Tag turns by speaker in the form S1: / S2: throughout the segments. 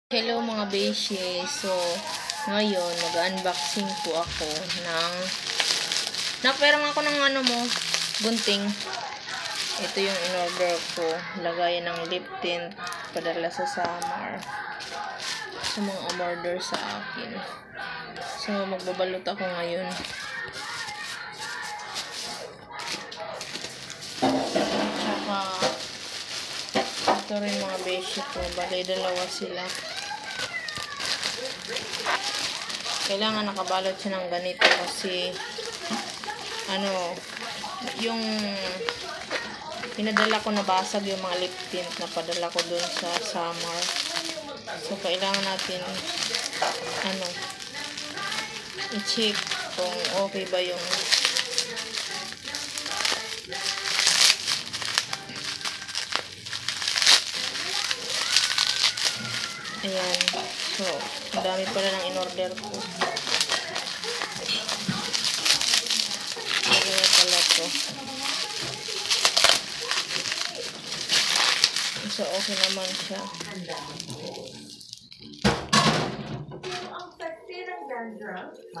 S1: Hello mga beshi. So, ngayon, mag-unboxing po ako ng naperang ako ng gunting. Ito yung in-order ko. Lagayan ng lip tint. Padala sa Samar. Sa mga umorder sa akin. So, magbabalot ako ngayon. Tsaka, ito rin mga beshi ko. Bali, dalawa sila. Kailangan nakabalot siya ng ganito kasi yung pinadala ko nabasag yung mga lip tint na padala ko dun sa Samar. So kailangan natin i-check kung okay ba yung ayan. So, ang dami pala ng in-order ko. Kaya pala to. So, okay naman siya.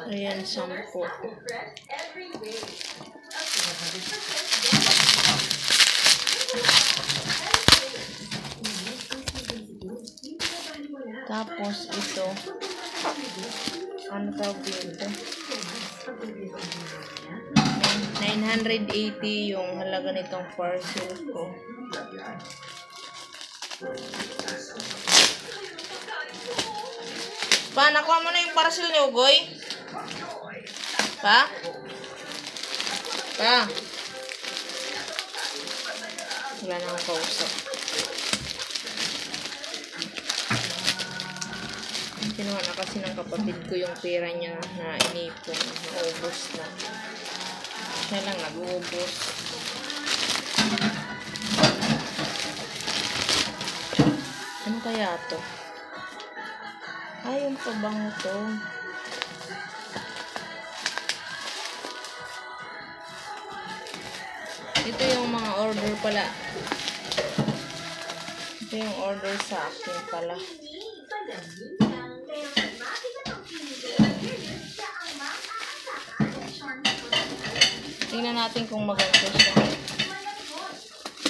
S1: Ayan, 10. Tapos ito, ano tawag dito? 980 yung halaga nitong parcel ko. Pa, nakuha mo na yung parcel ni Ugoy? Pa? Pa? Wala na akong kausap. Kinuha na kasi ng kapatid ko yung pera niya na inipon. Naubos na. Siya lang nag-uubos. Ano kaya to? Ay, yung pabango to. Ito yung mga order pala. Ito yung order sa akin pala. Tingnan natin kung maganda siya.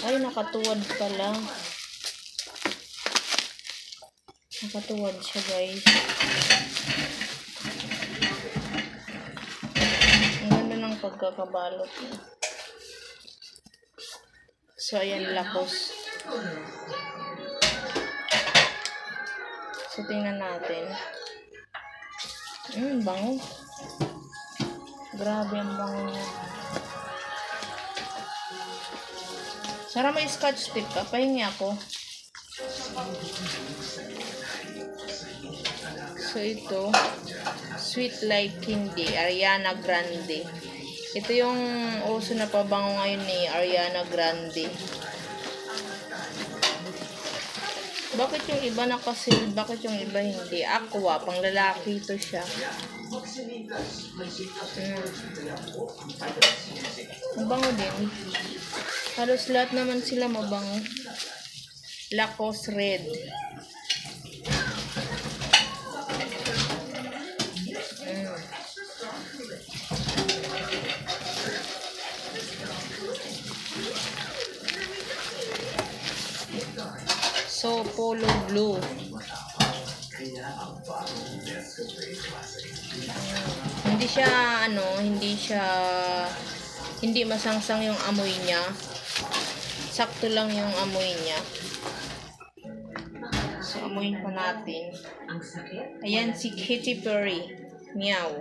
S1: Ay, nakatuwad pala. Nakatuwad siya, guys. Ang ganda ng pagkakabalot niya. So, ayan, lakos. So, tingnan natin. Bango. Grabe ang bango niya. Sara, may scotch tape ka. Pahingi ako. So, ito. Sweet Like Candy. Ariana Grande. Ito yung uso na pabango ngayon ni Ariana Grande. Bakit yung iba nakasil? Bakit yung iba hindi? Aqua. Pang lalaki ito siya. Mabango din. Halos lahat naman sila mabango. Lacoste Red. So, Polo Blue. Hindi masangsang yung amoy niya. Sakto lang yung amoy niya. So, amoyin pa natin. Ayan, si Katy Perry. Meow.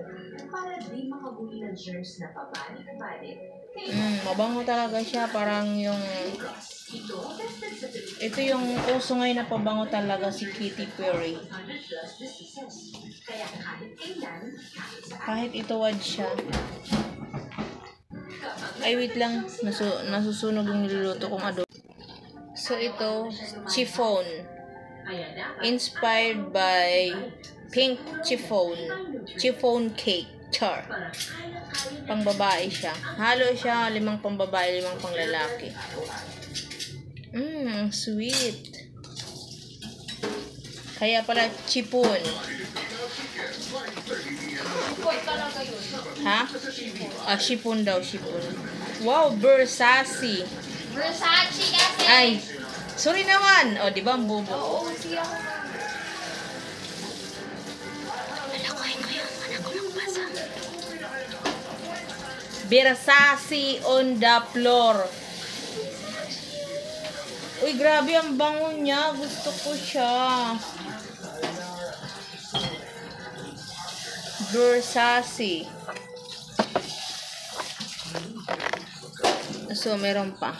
S1: Mabango talaga siya. Parang yung ito yung uso ngayon na pabango talaga, si Katy Perry. Kahit ituwad siya. Ay, wait lang. Nasusunog yung niluluto kong adobo. So, ito, chiffon. Inspired by pink chiffon. Chiffon cake. Char. Pang babae siya. Halo siya. 5 pang babae, 5 pang lalaki. Sweet. Kaya pala chipon. Ha? Ah, chipon daw, chipon. Wow, Versace.
S2: Versace kasi.
S1: Ay, sorry naman. O, di ba ang bobo ko?
S2: Oo, siya ko.
S1: Alakoy ko yung anak ko ng basa. Versace on the floor. Uy, grabe ang bango niya. Gusto ko siya. Versace. So, meron pa.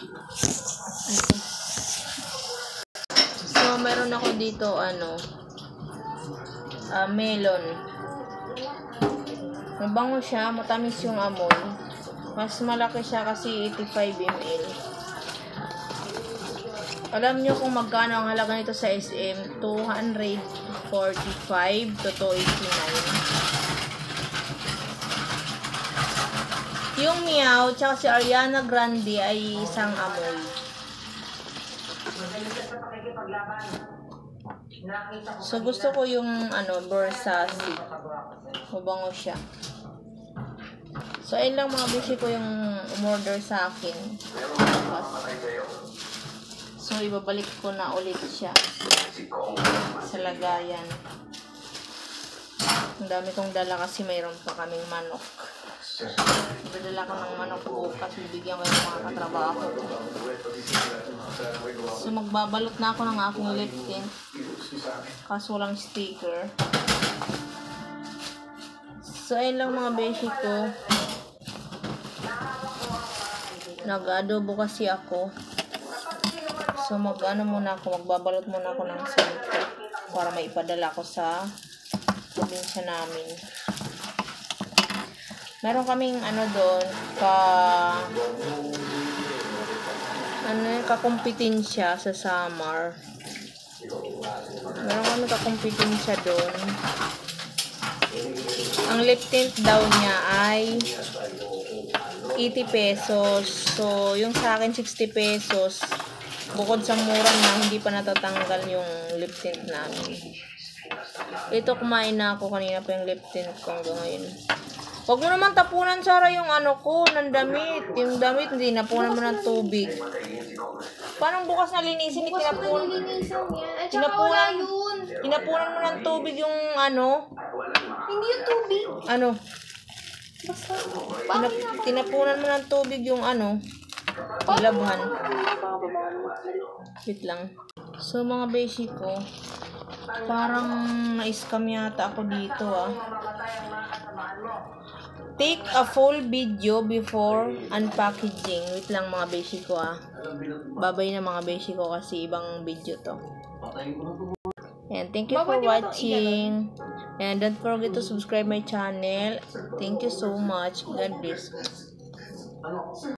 S1: So, meron ako dito, melon. Mabango siya. Matamis yung amoy. Mas malaki siya kasi 85 ml. Alam nyo kung magkano ang halaga nito sa SM? 245 to 289. Yung Meow tsaka si Ariana Grande ay isang amoy. So gusto ko yung Versace. Mabango siya. So ayun lang mga bishi ko yung umorder sa akin. So ibabalik ko na ulit siya sa lagayan. Ang dami kong dala kasi mayroon pa kaming manok. Dadala ko ng manok bukas. Bibigyan ko yung mga katrabaho. So magbabalot na ako ng aking lip tint. Kaso walang sticker. So ayun lang mga beshi ko. Nag-adobo kasi ako. So magbabalot muna ako ng sento para maipadala ko sa probinsya namin. Meron kaming doon kakumpetensya sa summer. Meron kami kakumpetensya doon. Ang lip tint daw niya ay 80 pesos. So, yung sa akin 60 pesos. Bukod sa mura na, hindi pa natatanggal yung lip tint namin. Ito, kumain na ako. Kanina pa yung lip tint ko hanggang ngayon. Huwag mo naman tapunan, Sarah, yung ng damit. Yung damit, hindi napunan mo ng tubig. Paano bukas na linisin?
S2: Bukas ko nalilinisan yan. At saka wala yun.
S1: Tinapunan mo ng tubig yung
S2: Hindi yung tubig. Basta,
S1: tinapunan mo ng tubig yung labhan. Wait lang. So, mga beshi ko, parang na-scam yata ako dito, Take a full video before unpackaging. Wait lang mga beshi ko, Babay na mga beshi ko kasi ibang video to. And thank you for watching. And don't forget to subscribe my channel. Thank you so much. God bless.